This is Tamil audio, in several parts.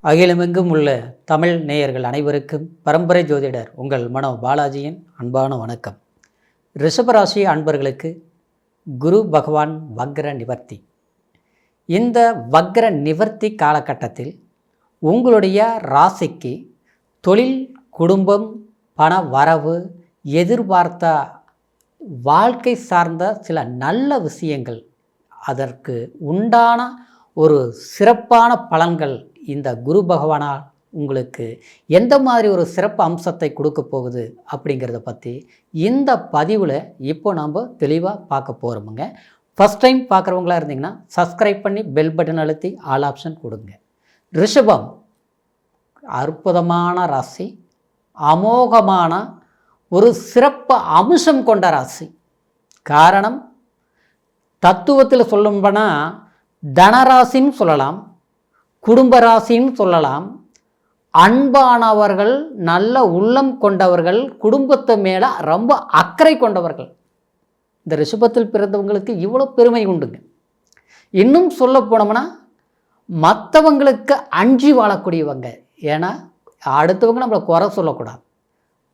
அகிலமெங்கும் உள்ள தமிழ் நேயர்கள் அனைவருக்கும் பரம்பரை ஜோதிடர் உங்கள் மனோ பாலாஜியின் அன்பான வணக்கம். ரிஷபராசி அன்பர்களுக்கு குரு பகவான் வக்ர நிவர்த்தி. இந்த வக்ர நிவர்த்தி காலகட்டத்தில் உங்களுடைய ராசிக்கு தொழில், குடும்பம், பண வரவு, எதிர்பார்த்த வாழ்க்கை சார்ந்த சில நல்ல விஷயங்கள், அதற்கு உண்டான ஒரு சிறப்பான பலன்கள் இந்த குரு பகவானால் உங்களுக்கு எந்த மாதிரி ஒரு சிறப்பு அம்சத்தை கொடுக்க போகுது அப்படிங்கிறத பற்றி இந்த பதிவில் இப்போ நம்ம தெளிவாக பார்க்க போகிறோமுங்க. ஃபஸ்ட் டைம் பார்க்குறவங்களா இருந்தீங்கன்னா சப்ஸ்கிரைப் பண்ணி பெல் பட்டன் அழுத்தி ஆல் ஆப்ஷன் கொடுங்க. ரிஷபம் அற்புதமான ராசி, அமோகமான ஒரு சிறப்பு அம்சம் கொண்ட ராசி. காரணம், தத்துவத்தில் சொல்லும்போனா தனராசின்னு சொல்லலாம், குடும்ப ராசின்னு சொல்லலாம். அன்பானவர்கள், நல்ல உள்ளம் கொண்டவர்கள், குடும்பத்தை மேலே ரொம்ப அக்கறை கொண்டவர்கள். இந்த ரிஷபத்தில் பிறந்தவங்களுக்கு இவ்வளோ பெருமை உண்டுங்க. இன்னும் சொல்ல போனோம்னா மற்றவங்களுக்கு அஞ்சி வாழக்கூடியவங்க. ஏன்னா அடுத்தவங்க நம்மளை குறை சொல்லக்கூடாது,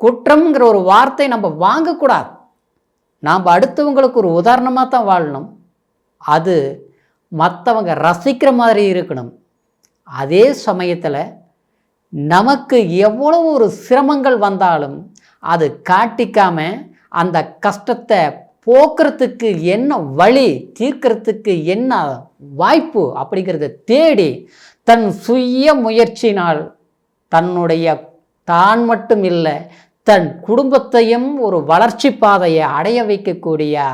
குற்றம்ங்கிற ஒரு வார்த்தை நம்ம வாங்கக்கூடாது. நாம் அடுத்தவங்களுக்கு ஒரு உதாரணமாக தான் வாழணும். அது மற்றவங்க ரசிக்கிற மாதிரி இருக்கணும். அதே சமயத்தில் நமக்கு எவ்வளவு ஒரு சிரமங்கள் வந்தாலும் அது காட்டிக்காமல் அந்த கஷ்டத்தை போக்குறதுக்கு என்ன வழி, தீர்க்கிறதுக்கு என்ன வாய்ப்பு அப்படிங்கிறத தேடி தன் சுய முயற்சினால் தான் மட்டும் இல்லை, தன் குடும்பத்தையும் ஒரு வளர்ச்சி பாதையை அடைய வைக்கக்கூடிய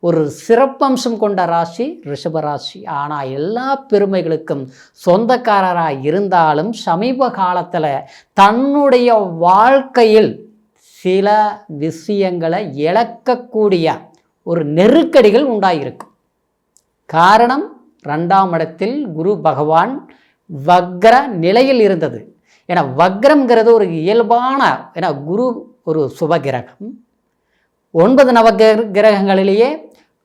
ஒரு சிறப்பம்சம் கொண்ட ராசி ரிஷபராசி. ஆனால் எல்லா பெருமைகளுக்கும் சொந்தக்காரராக இருந்தாலும் சமீப காலத்தில் தன்னுடைய வாழ்க்கையில் சில விஷயங்களை இழக்கக்கூடிய ஒரு நெருக்கடிகள் உண்டாயிருக்கும். காரணம், 2ஆம் இடத்தில் குரு பகவான் வக்ர நிலையில் இருந்தது. ஏன்னா வக்ரம்ங்கிறது ஒரு இயல்பான, ஏன்னா குரு ஒரு சுபகிரகம். 9 நவகிரகங்களிலேயே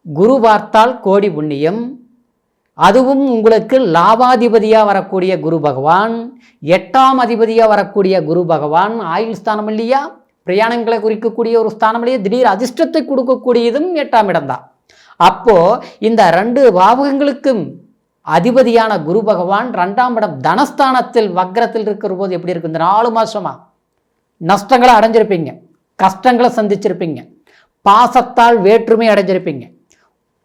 குரு பார்த்தால் கோடி புண்ணியம். அதுவும் உங்களுக்கு லாபாதிபதியாக வரக்கூடிய குரு பகவான், 8ஆம் அதிபதியாக வரக்கூடிய குரு பகவான், ஆயுள் ஸ்தானம் இல்லையா, பிரயாணங்களை குறிக்கக்கூடிய ஒரு ஸ்தானம் இல்லையா, திடீர் அதிர்ஷ்டத்தை கொடுக்கக்கூடியதும் 8ஆம் இடம்தான். அப்போது இந்த 2 பாவகங்களுக்கும் அதிபதியான குரு பகவான் 2ஆம் இடம் தனஸ்தானத்தில் வக்ரத்தில் இருக்கிற போது எப்படி இருக்கு? இந்த 4 மாதமாக நஷ்டங்களை அடைஞ்சிருப்பீங்க, கஷ்டங்களை சந்திச்சிருப்பீங்க, பாசத்தால் வேற்றுமை அடைஞ்சிருப்பீங்க.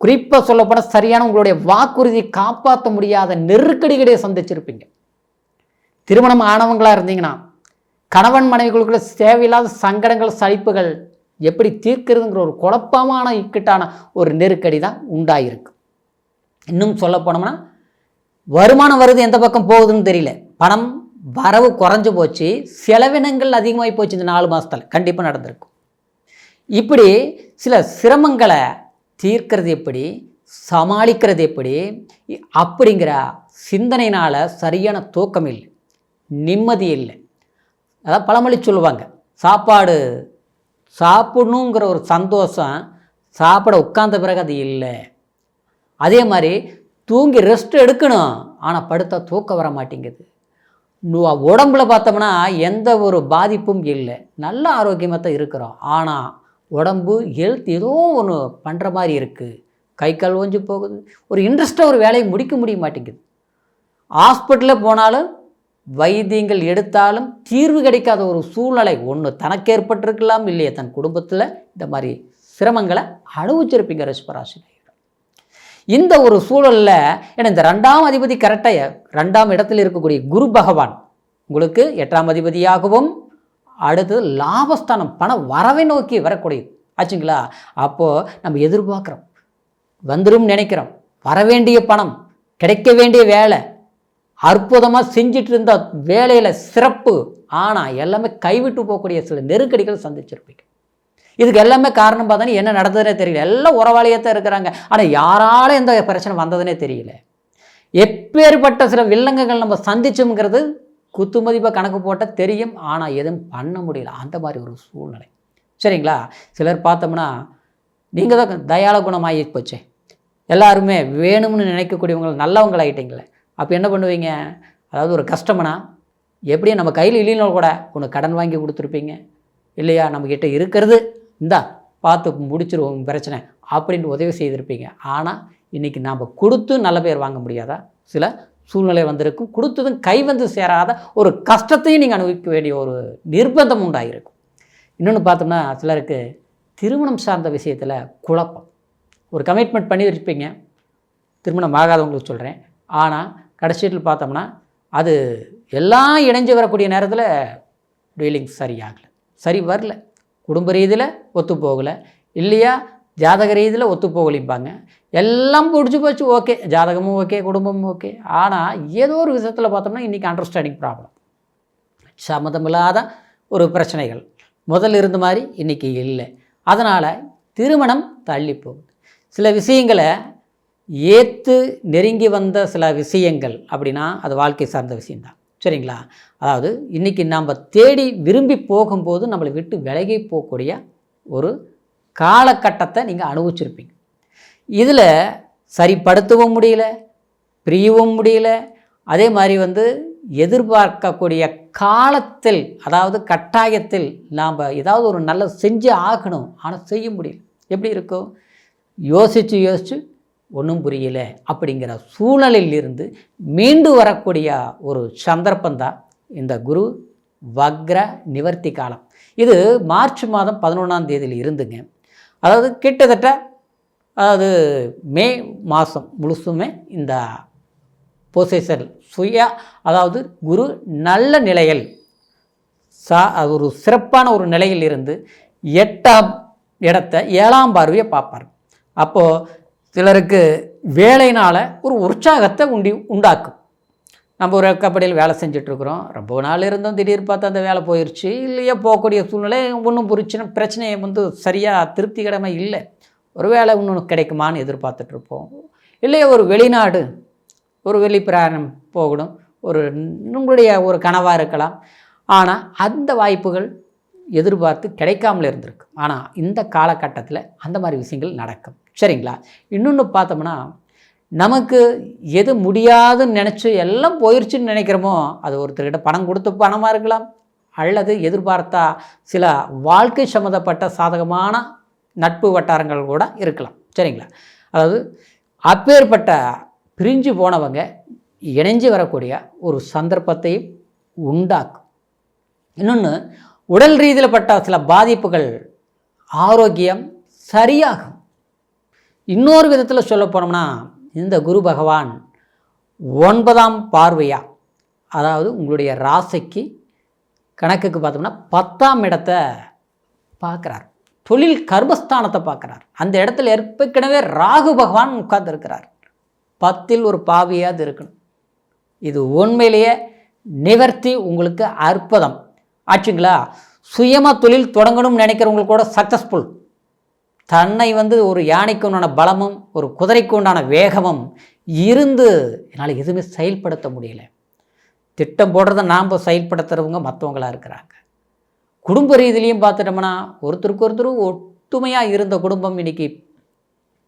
குறிப்பாக சொல்லப்போனால் சரியான உங்களுடைய வாக்குறுதி காப்பாற்ற முடியாத நெருக்கடிகளை சந்திச்சிருப்பீங்க. திருமணம் ஆனவங்களாக இருந்தீங்கன்னா கணவன் மனைவிகளுக்குள்ள தேவையில்லாத சங்கடங்கள், சலிப்புகள் எப்படி தீர்க்கிறதுங்கிற ஒரு குழப்பமான இக்கட்டான ஒரு நெருக்கடி தான் உண்டாயிருக்கு. இன்னும் சொல்ல போனோம்னா வருமானம் வருது, எந்த பக்கம் போகுதுன்னு தெரியல, பணம் வரவு குறைஞ்சு போச்சு, செலவினங்கள் அதிகமாகி போச்சு. இந்த 4 மாதத்தில் கண்டிப்பாக நடந்திருக்கும். இப்படி சில சிரமங்களை தீர்க்கிறது எப்படி, சமாளிக்கிறது எப்படி அப்படிங்கிற சிந்தனையினால் சரியான தூக்கம் இல்லை, நிம்மதி இல்லை. அதான் பழமொழி சொல்லுவாங்க, சாப்பாடு சாப்பிடணுங்கிற ஒரு சந்தோஷம் சாப்பிட உட்கார்ந்த பிறகு அது இல்லை. அதே மாதிரி தூங்கி ரெஸ்ட் எடுக்கணும், ஆனால் படுத்தா தூக்கம் வர மாட்டேங்குது. உடம்புல பார்த்தோம்னா எந்த ஒரு பாதிப்பும் இல்லை, நல்ல ஆரோக்கியமாக தான் இருக்கிறோம். ஆனால் உடம்பு ஹெல்த் ஏதோ ஒன்று பண்ணுற மாதிரி இருக்குது, கை கால் ஓஞ்சு போகுது, ஒரு இன்ட்ரெஸ்ட்டாக ஒரு வேலையை முடிக்க முடிய மாட்டேங்குது. ஹாஸ்பிட்டலில் போனாலும் வைத்தியங்கள் எடுத்தாலும் தீர்வு கிடைக்காத ஒரு சூழ்நிலை ஒன்று தனக்கு ஏற்பட்டிருக்கலாம், இல்லையே தன் குடும்பத்தில் இந்த மாதிரி சிரமங்களை அனுபவிச்சிருப்பீங்க ரிஷபராசி. இந்த ஒரு சூழலில் ஏன்னா இந்த 2ஆம் அதிபதி கரெக்டாக 2ஆம் இடத்தில் இருக்கக்கூடிய குரு பகவான் உங்களுக்கு 8ஆம் அதிபதியாகவும் அடுத்தது லாபஸ்தானம் பண வரவை நோக்கி வரக்கூடியது ஆச்சுங்களா. அப்போது நம்ம எதிர்பார்க்குறோம், வந்துடும் நினைக்கிறோம், வர வேண்டிய பணம், கிடைக்க வேண்டிய வேலை, அற்புதமாக செஞ்சிட்டு இருந்த வேலையில் சிறப்பு, ஆனால் எல்லாமே கைவிட்டு போகக்கூடிய சில நெருக்கடிகள் சந்திச்சிருப்பீங்க. இதுக்கு எல்லாமே காரணம் பார்த்தோன்னா என்ன நடந்ததுனே தெரியல, எல்லாம் உறவாளியாக தான் இருக்கிறாங்க. ஆனால் யாரால எந்த பிரச்சனை வந்ததுனே தெரியல. எப்பேற்பட்ட சில வில்லங்கங்கள் நம்ம சந்திச்சோங்கிறது குத்து மதிப்பாக கணக்கு போட்டால் தெரியும், ஆனால் எதுவும் பண்ண முடியல. அந்த மாதிரி ஒரு சூழ்நிலை சரிங்களா. சிலர் பார்த்தோம்னா நீங்கள் தான் தயாள குணமாகி போச்சே, எல்லாருமே வேணும்னு நினைக்கக்கூடியவங்க நல்லவங்களாகிட்டீங்களே. அப்போ என்ன பண்ணுவீங்க? அதாவது ஒரு கஸ்டமனா எப்படியும் நம்ம கையில் இல்லைன்னா கூட உனக்கு கடன் வாங்கி கொடுத்துருப்பீங்க இல்லையா, நம்மக்கிட்ட இருக்கிறது இந்தா பார்த்து முடிச்சிருவோம் பிரச்சனை அப்படின்ட்டு உதவி செய்திருப்பீங்க. ஆனால் இன்றைக்கி நாம் கொடுத்து நல்ல பேர் வாங்க முடியாதா? சில சூழ்நிலை வந்திருக்கும். கொடுத்ததும் கை வந்து சேராத ஒரு கஷ்டத்தையும் நீங்கள் அனுபவிக்க வேண்டிய ஒரு நிர்பந்தம் உண்டாகிருக்கும். இன்னொன்று பார்த்தோம்னா சிலருக்கு திருமணம் சார்ந்த விஷயத்தில் குழப்பம். ஒரு கமிட்மெண்ட் பண்ணி வச்சுப்பீங்க, திருமணம் ஆகாதவங்களுக்கு சொல்கிறேன். ஆனால் கடைசியில் பார்த்தோம்னா அது எல்லாம் இணைஞ்சு வரக்கூடிய நேரத்தில் டீலிங் சரியாகலை, சரி வரல, குடும்ப ரீதியில் ஒத்து போகலை இல்லையா, ஜாதக ரீதியில் ஒத்து போகலிம்பாங்க. எல்லாம் பிடிச்சி போச்சு, ஓகே, ஜாதகமும் ஓகே, குடும்பமும் ஓகே. ஆனால் ஏதோ ஒரு விஷயத்தில் பார்த்தோம்னா இன்றைக்கி அண்டர்ஸ்டாண்டிங் ப்ராப்ளம், சம்மந்தமில்லாத ஒரு பிரச்சனைகள் முதல்ல இருந்த மாதிரி இன்றைக்கி இல்லை. அதனால் திருமணம் தள்ளி போகுது. சில விஷயங்களை ஏற்று நெருங்கி வந்த சில விஷயங்கள் அப்படின்னா அது வாழ்க்கை சார்ந்த விஷயந்தான், சரிங்களா. அதாவது இன்றைக்கி நாம் தேடி விரும்பி போகும்போது நம்மளை விட்டு விலகி போகக்கூடிய ஒரு காலகட்டத்தை நீங்கள் அனுபவிச்சிருப்பீங்க. இதில் சரிப்படுத்தவும் முடியல, பிரியவும் முடியல. அதே மாதிரி எதிர்பார்க்கக்கூடிய காலத்தில், அதாவது கட்டாயத்தில் நாம் ஏதாவது ஒரு நல்ல செஞ்சு ஆகணும், ஆனால் செய்ய முடியல. எப்படி இருக்கும், யோசித்து ஒன்றும் புரியல அப்படிங்கிற சூழலில் இருந்து மீண்டு வரக்கூடிய ஒரு சந்தர்ப்பந்தான் இந்த குரு வக்ர நிவர்த்தி காலம். இது மார்ச் மாதம் 11ஆம் தேதியில் இருந்துங்க. அதாவது கிட்டத்தட்ட மே மாதம் முழுசுமே இந்த பொசிஷன் அதாவது குரு நல்ல நிலையில் ஒரு சிறப்பான ஒரு நிலையில் இருந்து 8ஆம் இடத்தை 7ஆம் பார்வையை பார்ப்பார். அப்போது சிலருக்கு வேலைனால் ஒரு உற்சாகத்தை உண்டாக்கும். நம்ம ஒரு கம்பெனியில் வேலை செஞ்சிட்ருக்குறோம், ரொம்ப நாள் இருந்தோம், திடீர்னு பார்த்தா அந்த வேலை போயிடுச்சு இல்லையா, போகக்கூடிய சூழ்நிலை ஒன்றும் பிரச்சனையை சரியாக திருப்திகரமாக இல்லை, ஒரு வேலை இன்னொன்று கிடைக்குமான்னு எதிர்பார்த்துட்ருப்போம். இல்லையா ஒரு வெளிநாடு, ஒரு வெளி பிரயாணம் போகணும், உங்களுடைய ஒரு கனவாக இருக்கலாம். ஆனால் அந்த வாய்ப்புகள் எதிர்பார்த்து கிடைக்காமல் இருந்திருக்கு. ஆனால் இந்த காலகட்டத்தில் அந்த மாதிரி விஷயங்கள் நடக்கும், சரிங்களா. இன்னொன்று பார்த்தோம்னா நமக்கு எது முடியாதுன்னு நினச்சி எல்லாம் போயிடுச்சுன்னு நினைக்கிறோமோ அது ஒருத்தர்கிட்ட பணம் கொடுத்து பணமாக இருக்கலாம், அல்லது எதிர்பார்த்தா சில வாழ்க்கை சம்மந்தப்பட்ட சாதகமான நட்பு வட்டாரங்கள் கூட இருக்கலாம், சரிங்களா. அதாவது அப்பேற்பட்ட பிரிஞ்சு போனவங்க இணைஞ்சு வரக்கூடிய ஒரு சந்தர்ப்பத்தை உண்டாக்கும். இன்னொன்று உடல் ரீதியில் பட்ட சில பாதிப்புகள் ஆரோக்கியம் சரியாகும். இன்னொரு விதத்தில் சொல்ல போனோம்னா இந்த குரு பகவான் 9ஆம் பார்வையா, அதாவது உங்களுடைய ராசிக்கு கணக்குக்கு பார்த்தோம்னா 10ஆம் இடத்தை பார்க்குறார், தொழில் கர்மஸ்தானத்தை பார்க்குறார். அந்த இடத்துல ஏற்கனவே ராகு பகவான் உட்கார்ந்துருக்கிறார். 10இல் ஒரு பாவியாவது இருக்கணும். இது உண்மையிலேயே நிவர்த்தி, உங்களுக்கு அற்புதம் ஆச்சுங்களா. சுயமாக தொழில் தொடங்கணும்னு நினைக்கிறவங்களுக்கு கூட சக்ஸஸ்ஃபுல். தன்னை ஒரு யானைக்கு உண்டான பலமும் ஒரு குதிரைக்கு உண்டான வேகமும் இருந்து என்னால் எதுவுமே செயல்படுத்த முடியல. திட்டம் போடுறத நாம் செயல்படுத்துகிறவங்க மற்றவங்களாக இருக்கிறாங்க. குடும்ப ரீதியிலையும் பார்த்துட்டோம்னா ஒருத்தருக்கு ஒருத்தர் ஒற்றுமையாக இருந்த குடும்பம் இன்றைக்கி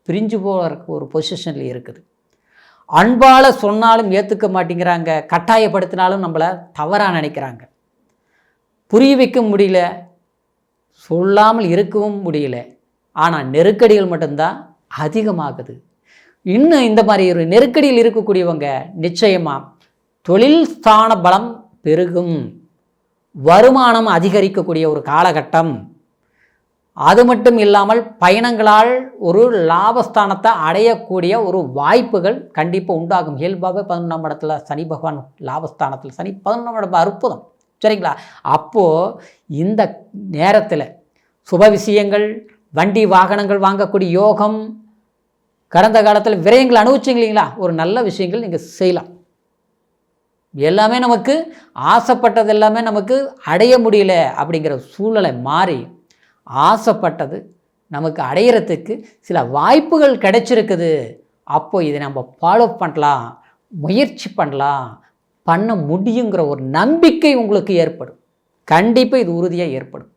பிரிஞ்சு போகிற ஒரு பொசிஷனில் இருக்குது. அன்பால் சொன்னாலும் ஏற்றுக்க மாட்டேங்கிறாங்க, கட்டாயப்படுத்தினாலும் நம்மளை தவறாக நினைக்கிறாங்க. புரிய வைக்க முடியல, சொல்லாமல் இருக்கவும் முடியல. ஆனால் நெருக்கடிகள் மட்டும்தான் அதிகமாகுது. இன்னும் இந்த மாதிரி ஒரு நெருக்கடியில் இருக்கக்கூடியவங்க நிச்சயமாக தொழில் ஸ்தான பலம் பெருகும், வருமானம் அதிகரிக்கக்கூடிய ஒரு காலகட்டம். அது மட்டும் இல்லாமல் பயணங்களால் ஒரு லாபஸ்தானத்தை அடையக்கூடிய ஒரு வாய்ப்புகள் கண்டிப்பாக உண்டாகும். இயல்பாகவே 11ஆம் இடத்துல சனி பகவான், லாபஸ்தானத்தில் சனி 11ஆம் இடம் அற்புதம், சரிங்களா. அப்போது இந்த நேரத்தில் சுப விஷயங்கள், வண்டி வாகனங்கள் வாங்கக்கூடிய யோகம், கடந்த காலத்தில் விரயங்கள் அனுபவிச்சிங்க இல்லைங்களா, ஒரு நல்ல விஷயங்கள் நீங்கள் செய்யலாம். எல்லாமே நமக்கு ஆசைப்பட்டது எல்லாமே நமக்கு அடைய முடியல அப்படிங்கிற சூழ்நிலை மாறி ஆசைப்பட்டது நமக்கு அடையிறதுக்கு சில வாய்ப்புகள் கிடைச்சிருக்குது. அப்போது இதை நம்ம ஃபாலோ பண்ணலாம், முயற்சி பண்ண முடியுங்கிற ஒரு நம்பிக்கை உங்களுக்கு ஏற்படும். கண்டிப்பாக இது உறுதியாக ஏற்படும்.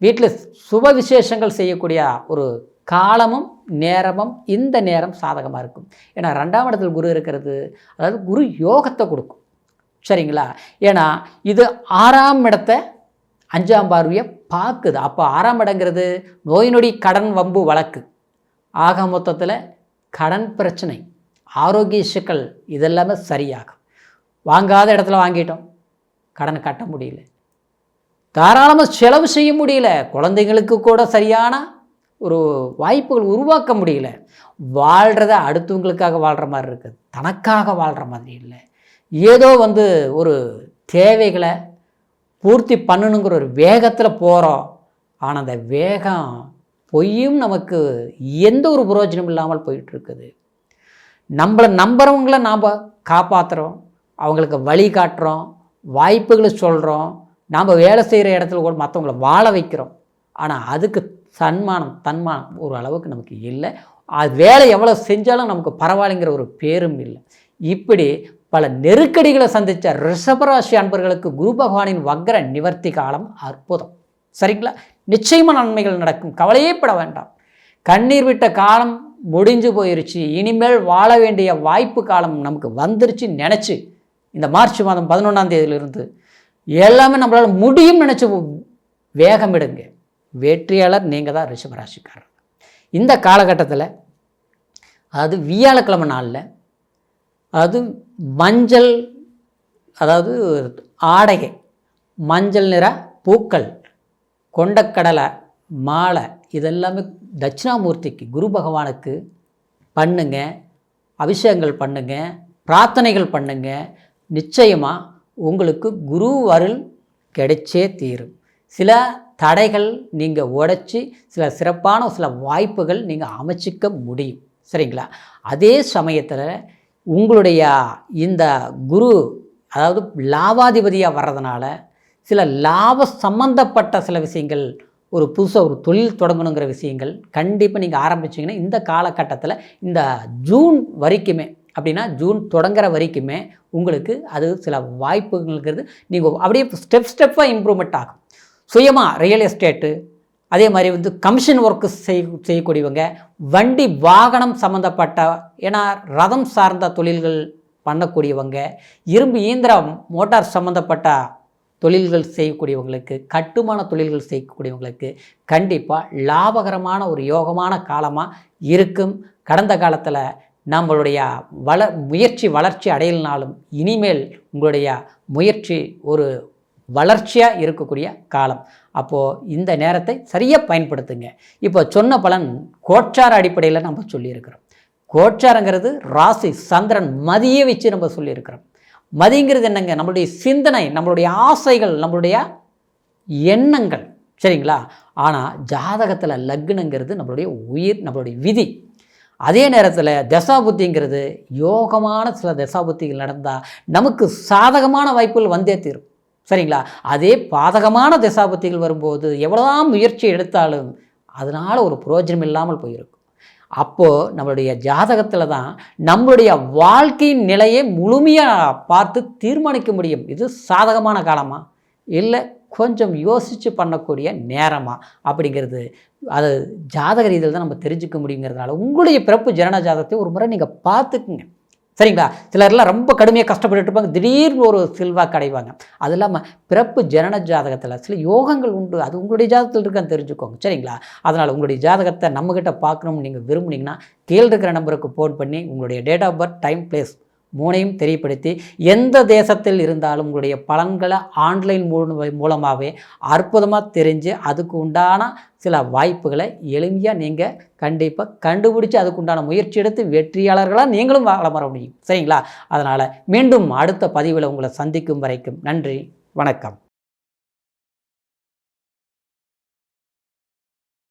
வீட்டில் சுப விசேஷங்கள் செய்யக்கூடிய ஒரு காலமும் நேரமும் இந்த நேரம் சாதகமாக இருக்கும். ஏன்னா 2ஆம் இடத்தில் குரு இருக்கிறது, அதாவது குரு யோகத்தை கொடுக்கும், சரிங்களா? ஏன்னா இது 6ஆம் இடத்தை 5ஆம் பார்வையை பார்க்குது. அப்போ 6ஆம் இடங்கிறது நோய் நொடி, கடன், வம்பு, வழக்கு, ஆக மொத்தத்தில் கடன் பிரச்சனை, ஆரோக்கிய சிக்கல் இதெல்லாமே சரியாகும். வாங்காத இடத்துல வாங்கிட்டோம், கடன் கட்ட முடியல, தாராளமாக செலவு செய்ய முடியல, குழந்தைங்களுக்கு கூட சரியான ஒரு வாய்ப்புகள் உருவாக்க முடியல, வாழ்கிறத அடுத்தவங்களுக்காக வாழ்கிற மாதிரி இருக்குது, தனக்காக வாழ்கிற மாதிரி இல்லை, ஏதோ ஒரு தேவைகளை பூர்த்தி பண்ணணுங்கிற ஒரு வேகத்தில் போகிறோம். ஆனால் அந்த வேகம் பொய்யும் நமக்கு எந்த ஒரு பிரயோஜனம் இல்லாமல் போயிட்டுருக்குது. நம்மளை நம்புகிறவங்கள நாம் காப்பாற்றுறோம், அவங்களுக்கு வழி காட்டுறோம், வாய்ப்புகளை சொல்கிறோம், நாம் வேலை செய்கிற இடத்துல கூட மற்றவங்கள வாழ வைக்கிறோம். ஆனால் அதுக்கு தன்மானம் ஒரு அளவுக்கு நமக்கு இல்லை. அது வேலை எவ்வளோ செஞ்சாலும் நமக்கு பரவாயில்லைங்கிற ஒரு பேரும் இல்லை. இப்படி பல நெருக்கடிகளை சந்தித்த ரிஷபராசி அன்பர்களுக்கு குரு பகவானின் வக்ர நிவர்த்தி காலம் அற்புதம். சரிங்களா? நிச்சயமாக நன்மைகள் நடக்கும், கவலையே பட வேண்டாம். கண்ணீர் விட்ட காலம் முடிஞ்சு போயிருச்சு, இனிமேல் வாழ வேண்டிய வாய்ப்பு காலம் நமக்கு வந்துருச்சு நினச்சி இந்த மார்ச் மாதம் 11ஆம் தேதியிலிருந்து எல்லாமே நம்மளால் முடியும் நினச்சி வேகம் எடுங்க. வெற்றியாளர் நீங்கள் தான் ரிஷபராசிக்காரர். இந்த காலகட்டத்தில் அதாவது வியாழக்கிழமை நாளில் அது மஞ்சள், அதாவது ஆடைகை, மஞ்சள் நிற பூக்கள், கொண்டக்கடலை மாலை இதெல்லாமே தட்சிணாமூர்த்திக்கு குரு பகவானுக்கு பண்ணுங்க, அபிஷேகங்கள் பண்ணுங்க, பிரார்த்தனைகள் பண்ணுங்க. நிச்சயமாக உங்களுக்கு குரு அருள் கிடைச்சே தீரும். சில தடைகள் நீங்கள் உடைச்சி சிறப்பான சில வாய்ப்புகள் நீங்கள் அமைச்சிக்க முடியும். சரிங்களா? அதே சமயத்தில் உங்களுடைய இந்த குரு அதாவது லாபாதிபதியாக வர்றதுனால சில லாப சம்பந்தப்பட்ட சில விஷயங்கள், ஒரு புதுசாக ஒரு தொழில் தொடங்கணுங்கிற விஷயங்கள் கண்டிப்பாக நீங்கள் ஆரம்பிச்சிங்கன்னா இந்த காலகட்டத்தில் இந்த ஜூன் வரைக்குமே, அப்படின்னா ஜூன் தொடங்குற வரைக்குமே உங்களுக்கு அது சில வாய்ப்புங்கிறது நீங்கள் அப்படியே ஸ்டெப்பாக இம்ப்ரூவ்மெண்ட் ஆகும். சுயமாக ரியல் எஸ்டேட்டு, அதே மாதிரி கமிஷன் ஒர்க்கு செய்யக்கூடியவங்க, வண்டி வாகனம் சம்மந்தப்பட்ட, ஏன்னா ரதம் சார்ந்த தொழில்கள் பண்ணக்கூடியவங்க, இரும்பு இயந்திரம் மோட்டார் சம்மந்தப்பட்ட தொழில்கள் செய்யக்கூடியவங்களுக்கு, கட்டுமான தொழில்கள் செய்யக்கூடியவங்களுக்கு கண்டிப்பாக லாபகரமான ஒரு யோகமான காலமாக இருக்கும். கடந்த காலத்தில் நம்மளுடைய முயற்சி வளர்ச்சி அடையலினாலும் இனிமேல் உங்களுடைய முயற்சி ஒரு வளர்ச்சியாக இருக்கக்கூடிய காலம். அப்போது இந்த நேரத்தை சரியாக பயன்படுத்துங்க. இப்போ சொன்ன பலன் கோச்சார அடிப்படையில் நம்ம சொல்லியிருக்கிறோம். கோச்சாரங்கிறது ராசி, சந்திரன், மதியை வச்சு நம்ம சொல்லியிருக்கிறோம். மதிங்கிறது என்னங்க? நம்மளுடைய சிந்தனை, நம்மளுடைய ஆசைகள், நம்மளுடைய எண்ணங்கள். சரிங்களா? ஆனால் ஜாதகத்தில் லக்னங்கிறது நம்மளுடைய உயிர், நம்மளுடைய விதி. அதே நேரத்தில் தசாபுத்திங்கிறது யோகமான சில தசாபுத்திகள் நடந்தால் நமக்கு சாதகமான வாய்ப்புகள் வந்தே தீரும். சரிங்களா? அதே பாதகமான தசாபுத்திகள் வரும்போது எவ்வளோதான் முயற்சி எடுத்தாலும் அதனால் ஒரு பிரயோஜனம் இல்லாமல் போயிருக்கும். அப்போது நம்மளுடைய ஜாதகத்தில் தான் நம்மளுடைய வாழ்க்கையின் நிலையை முழுமையாக பார்த்து தீர்மானிக்க முடியும். இது சாதகமான காலமா இல்லை கொஞ்சம் யோசித்து பண்ணக்கூடிய நேரமா அப்படிங்கிறது அது ஜாதக ரீதியில் தான் நம்ம தெரிஞ்சுக்க முடியுங்கிறதுனால உங்களுடைய பிறப்பு ஜனன ஜாதகத்தை ஒரு முறை நீங்கள் பார்த்துக்குங்க. சரிங்களா? சிலர்லாம் ரொம்ப கடுமையாக கஷ்டப்பட்டுட்டு இருப்பாங்க, திடீர்னு ஒரு செல்வாக்கு அடைவாங்க. அது இல்லாமல் பிறப்பு ஜனன ஜாதகத்தில் சில யோகங்கள் உண்டு, அது உங்களுடைய ஜாதகத்தில் இருக்கான்னு தெரிஞ்சுக்கோங்க. சரிங்களா? அதனால் உங்களுடைய ஜாதகத்தை நம்மக்கிட்ட பார்க்கணும்னு நீங்கள் விரும்புனீங்கன்னா கீழே இருக்கிற நம்பருக்கு ஃபோன் பண்ணி உங்களுடைய date of birth, time, place மூணையும் தெரியப்படுத்தி எந்த தேசத்தில் இருந்தாலும் உங்களுடைய பலன்களை ஆன்லைன் மூலமாகவே அற்புதமாக தெரிஞ்சு அதுக்கு உண்டான சில வாய்ப்புகளை எளிமையாக நீங்கள் கண்டிப்பாக கண்டுபிடிச்சி அதுக்கு உண்டான முயற்சி எடுத்து வெற்றியாளர்களாக நீங்களும் வர முடியும். சரிங்களா? அதனால் மீண்டும் அடுத்த பதிவில் உங்களை சந்திக்கும் வரைக்கும் நன்றி, வணக்கம்.